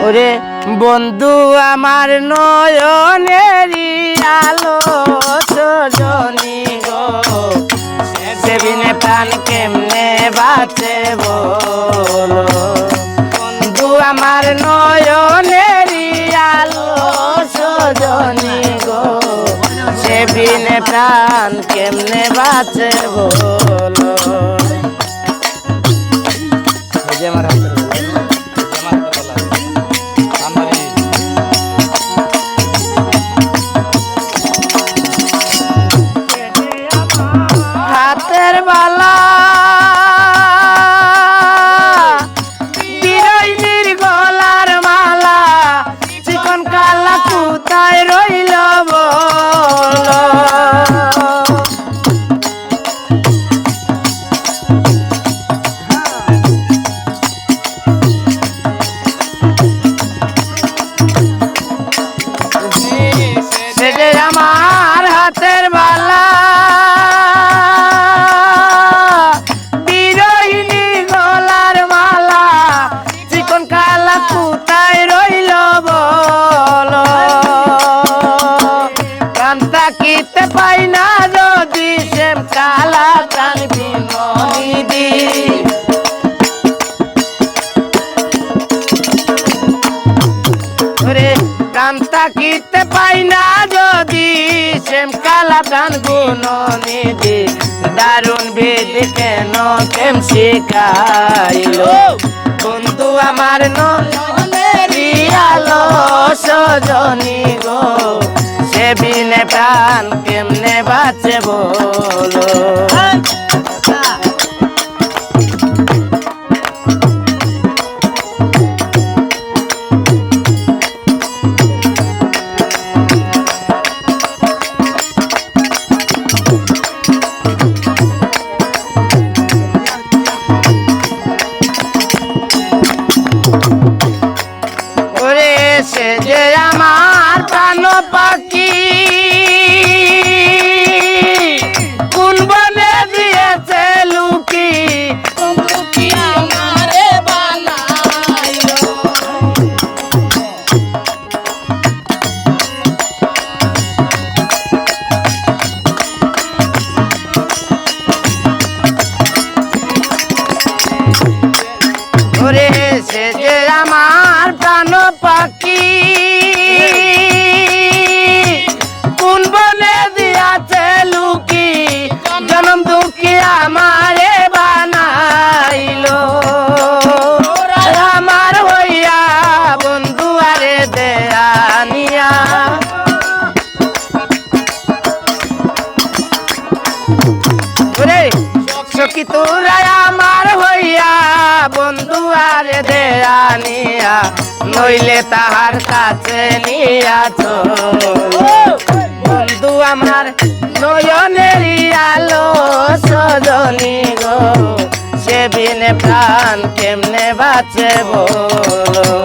ওরে বন্ধু আমার নয়নেরি আলো সজনী গো সেবিনে প্রাণ কেমনে বাঁচে বলো বন্ধু আমার নয়নেরি আলো সজনী গো সেবিনে প্রাণ কেমনে বাঁচে বলো আমার হাতের বালা বিরইনির গলার মালা চিকন কালা কোথায় রইল বলো সেজে আমার হাতের বালা বিরহিনী গলার মালা চিকন কালা কোথায় রইল বলো প্রাণ থাকিতে পাই না যদি শ্যাম কালা প্রাণ বিনোদিনী প্রাণ থাকিতে পাই না যদি শ্যাম কালা প্রাণ গুণনিধি দারুণ বিধি কেন কেম শিখাইল বন্ধু আমার নয়নেরি আলো সজনী গো সেবিনে প্রাণ কেমনে বাঁচে বলো যে আমার প্রাণ পাখি কোন বনে দিয়েছে লুকি আমারে বানাইলো ওরে সে যে আমার প্রাণ পাখি কোন বনে দিয়াছে লুকি জনম দুঃখী আমারে বানাইলো আমার হইয়া বন্ধু আরে দেয়ানিয়া ওরে সখী তোরা আমার হইয়া বন্ধু আরে দেয়ানিয়া নইলে তাহার কাছে নিয়াছ বন্ধু আমার নয়নেরি আলো সজনী গো সেবিনে প্রাণ কেমনে বাঁচে বলো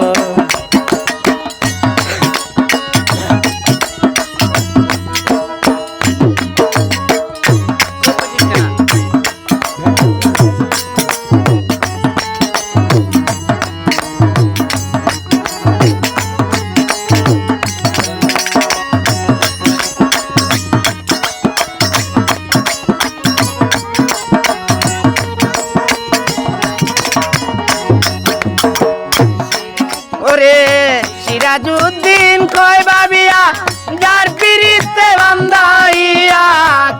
ওরে সিরাজউদ্দিন কয় ভাবিয়া যার পিরিতে বান্ধাইয়া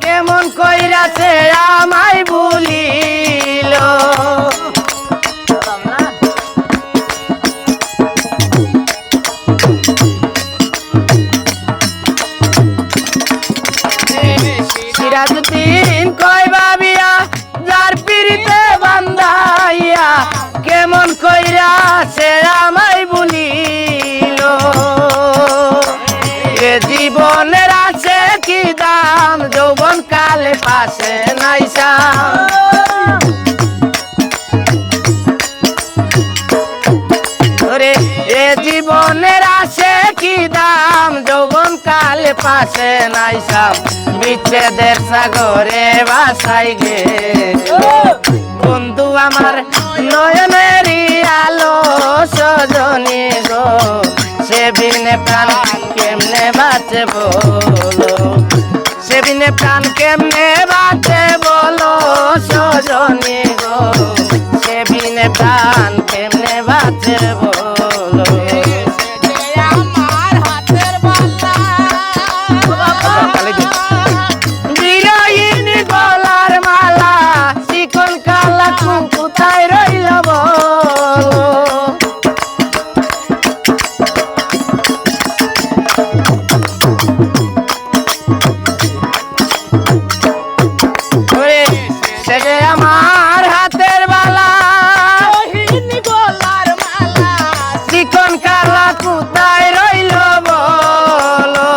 কেমন কইরাছে আমায় ভুলিল সিরাজউদ্দিন কয় ভাবিয়া যার পিরিতে বান্ধাইয়া কেমন কইরাছে আমায় ভুলিল এ জীবনের আছে কি দাম যৌবন কালে পাশে নাইসা ওরে এ জীবনের আছে কি দাম যৌবন কালে পাশে নাইসা বিচ্ছেদের সাগরে ভাসাই গে বন্ধু আমার নয়নেরি আলো সজনী গো সে বিনে প্রাণ কেমনে বাঁচে বলো, সে বিনে প্রাণ কেমনে বাঁচে বলো সজনী গো, সে বিনে প্রাণ কেমনে বাঁচে বলো। বিরহীন গলার মালা চিকন কালা কোথায় রইল বলো, সে যে আমার হাতের বালা গলার মালা চিকন কালা কোথায় রইল বলো,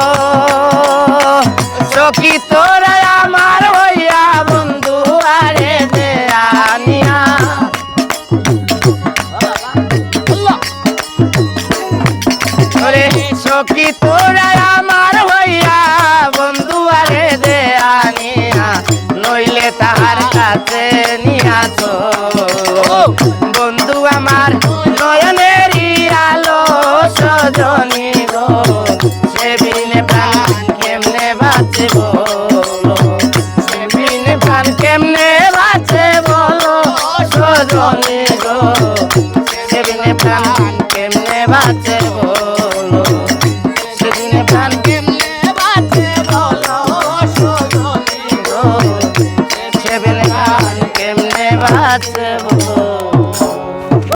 সখী তোরা আমার হইয়া বন্ধু আরে দে আনিয়া, সখী তোরা আমার হইয়া বন্ধু আরে দে আনিয়া, নইলে তাহার কাছে নিয়া চলো বন্ধু আমার নয়নেরই আলো সজনী গো, সে বিনে প্রাণ কেমনে বাঁচে বলো, সে বিনে প্রাণ কেমনে বাঁচে বলো সজনী গো, সে বিনে প্রাণ কেমনে বাঁচে